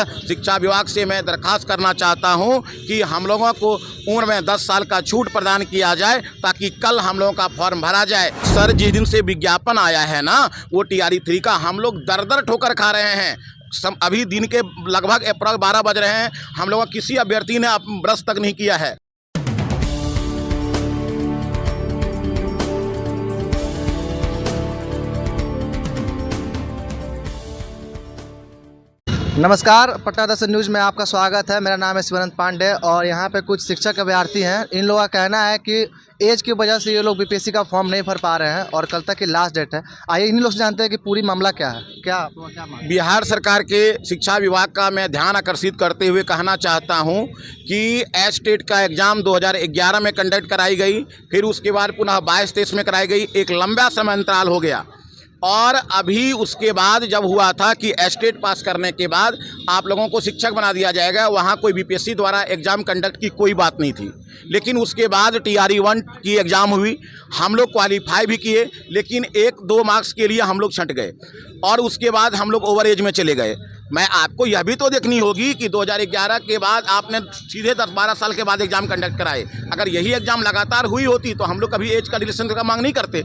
शिक्षा विभाग से मैं दरखास्त करना चाहता हूं कि हम लोगों को उम्र में 10 साल का छूट प्रदान किया जाए ताकि कल हम लोगों का फॉर्म भरा जाए। सर, जिस दिन से विज्ञापन आया है ना, वो TRE 3 का, हम लोग दर ठोकर खा रहे हैं। अभी दिन के लगभग अप्रॉक्स 12 बज रहे हैं, हम लोगों किसी अभ्यर्थी ने ब्रश तक नहीं किया है। नमस्कार, पटना दर्शन न्यूज़ में आपका स्वागत है। मेरा नाम है शिवानंद पांडे और यहाँ पे कुछ शिक्षक अभ्यर्थी हैं। इन लोगों का कहना है कि एज की वजह से ये लोग BPSC का फॉर्म नहीं भर पा रहे हैं और कल तक की लास्ट डेट है। आइए इन लोग से जानते हैं कि पूरी मामला क्या है। क्या बिहार सरकार के शिक्षा विभाग का मैं ध्यान आकर्षित करते हुए कहना चाहता हूँ कि एस्टेट का एग्ज़ाम 2011 में कंडक्ट कराई गई, फिर उसके बाद पुनः 22-23 में कराई गई। एक लंबा समय अंतराल हो गया और अभी उसके बाद जब हुआ था कि एस्टेट पास करने के बाद आप लोगों को शिक्षक बना दिया जाएगा, वहाँ कोई BPSC द्वारा एग्ज़ाम कंडक्ट की कोई बात नहीं थी। लेकिन उसके बाद TRE 1 की एग्ज़ाम हुई, हम लोग क्वालिफाई भी किए, लेकिन 1-2 मार्क्स के लिए हम लोग छंट गए और उसके बाद हम लोग ओवर एज में चले गए। मैं आपको यह भी तो देखनी होगी कि 2011 के बाद आपने सीधे 10-12 साल के बाद एग्ज़ाम कंडक्ट कराए। अगर यही एग्ज़ाम लगातार हुई होती तो हम लोग कभी एज का रिलेशन का मांग नहीं करते।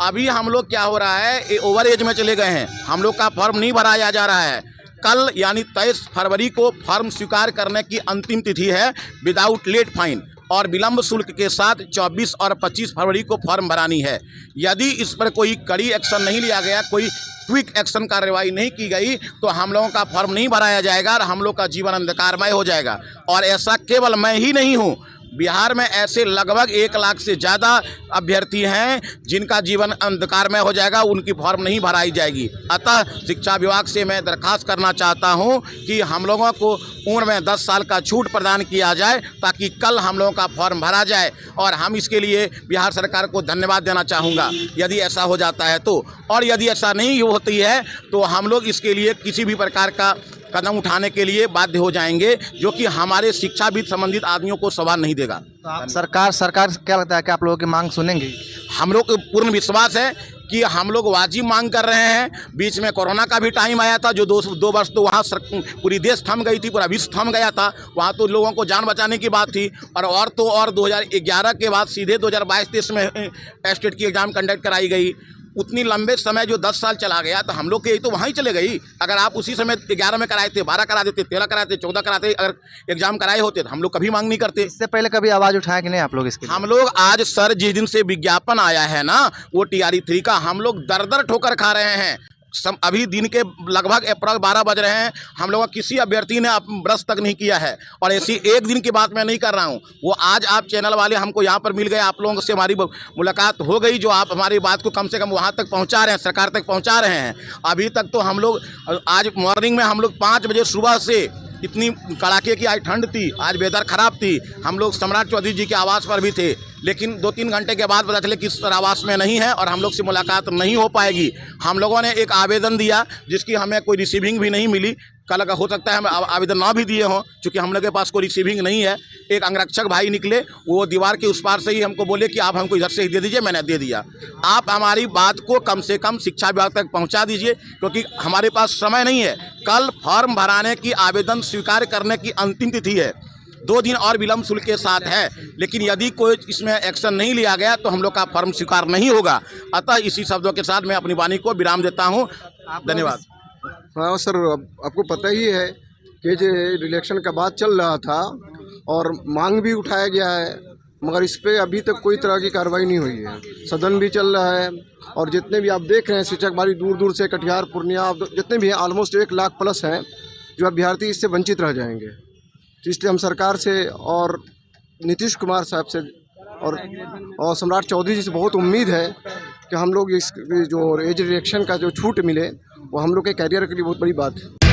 अभी हम लोग क्या हो रहा है, ओवर एज में चले गए हैं, हम लोग का फॉर्म नहीं भराया जा रहा है। कल यानी 23 फरवरी को फॉर्म स्वीकार करने की अंतिम तिथि है विदाउट लेट फाइन, और विलंब शुल्क के साथ 24 और 25 फरवरी को फॉर्म भरानी है। यदि इस पर कोई कड़ी एक्शन नहीं लिया गया, कोई क्विक एक्शन कार्रवाई नहीं की गई, तो हम लोगों का फॉर्म नहीं भराया जाएगा और हम लोग का जीवन अंधकारमय हो जाएगा। और ऐसा केवल मैं ही नहीं हूँ, बिहार में ऐसे लगभग 1 लाख से ज़्यादा अभ्यर्थी हैं जिनका जीवन अंधकारमय हो जाएगा, उनकी फॉर्म नहीं भराई जाएगी। अतः शिक्षा विभाग से मैं दरखास्त करना चाहता हूं कि हम लोगों को उम्र में 10 साल का छूट प्रदान किया जाए ताकि कल हम लोगों का फॉर्म भरा जाए, और हम इसके लिए बिहार सरकार को धन्यवाद देना चाहूँगा यदि ऐसा हो जाता है तो। और यदि ऐसा नहीं होती है तो हम लोग इसके लिए किसी भी प्रकार का कदम उठाने के लिए बाध्य हो जाएंगे, जो कि हमारे शिक्षाविद संबंधित आदमियों को सवाल नहीं देगा। तो सरकार क्या लगता है कि आप लोगों की मांग सुनेंगे? हम लोग को पूर्ण विश्वास है कि हम लोग वाजिब मांग कर रहे हैं। बीच में कोरोना का भी टाइम आया था, जो 2 वर्ष तो वहाँ पूरी देश थम गई थी, पूरा विश्व थम गया था। वहाँ तो लोगों को जान बचाने की बात थी। और 2011 के बाद सीधे 2022-23 में एस्टेट की एग्ज़ाम कंडक्ट कराई गई। उतनी लंबे समय जो 10 साल चला गया, तो हम लोग के तो वहीं चले गई। अगर आप उसी समय 11 में कराए थे, 12 करा देते, 13 कराते, 14 कराते, अगर एग्जाम कराए होते तो हम लोग कभी मांग नहीं करते। इससे पहले कभी आवाज़ उठाया कि नहीं आप लोग इसके? हम लोग आज सर, जिस दिन से विज्ञापन आया है ना, वो TRE 3 का, हम लोग दर ठोकर खा रहे हैं। अभी दिन के लगभग अप्रॉक्स 12 बज रहे हैं, हम लोगों किसी अभ्यर्थी ने ब्रश तक नहीं किया है। और ऐसी एक दिन की बात मैं नहीं कर रहा हूं, वो आज आप चैनल वाले हमको यहां पर मिल गए, आप लोगों से हमारी मुलाकात हो गई, जो आप हमारी बात को कम से कम वहां तक पहुंचा रहे हैं, सरकार तक पहुंचा रहे हैं। अभी तक तो हम लोग, आज मॉर्निंग में हम लोग 5 बजे सुबह से, इतनी कड़ाके की आज ठंड थी, आज वेदर ख़राब थी, हम लोग सम्राट चौधरी जी के आवास पर भी थे, लेकिन 2-3 घंटे के बाद पता चले कि इस आवास में नहीं है और हम लोग से मुलाकात नहीं हो पाएगी। हम लोगों ने एक आवेदन दिया जिसकी हमें कोई रिसीविंग भी नहीं मिली। कल हो सकता है हम आवेदन ना भी दिए हों, क्योंकि हम लोग के पास कोई रिसीविंग नहीं है। एक अंगरक्षक भाई निकले, वो दीवार के उस पार से ही हमको बोले कि आप हमको इधर से ही दे दीजिए, मैंने दे दिया। आप हमारी बात को कम से कम शिक्षा विभाग तक पहुंचा दीजिए, क्योंकि हमारे पास समय नहीं है। कल फॉर्म भराने की, आवेदन स्वीकार करने की अंतिम तिथि है, 2 दिन और विलंब शुल्क के साथ है। लेकिन यदि कोई इसमें एक्शन नहीं लिया गया तो हम लोग का फॉर्म स्वीकार नहीं होगा। अतः इसी शब्दों के साथ मैं अपनी वाणी को विराम देता हूँ। धन्यवाद। हाँ सर, आपको पता ही है कि जो इलेक्शन का बात चल रहा था और मांग भी उठाया गया है, मगर इस पर अभी तक कोई तरह की कार्रवाई नहीं हुई है। सदन भी चल रहा है और जितने भी आप देख रहे हैं शिक्षक भाई दूर दूर से, कटिहार, पूर्णिया, जितने भी हैं, ऑलमोस्ट 1 लाख प्लस हैं जो अभ्यर्थी इससे वंचित रह जाएंगे। तो इसलिए हम सरकार से और नीतीश कुमार साहब से और सम्राट चौधरी जी से बहुत उम्मीद है कि हम लोग इस जो एज रिलेक्शन का जो छूट मिले, वो हम लोग के कैरियर के लिए बहुत बड़ी बात है।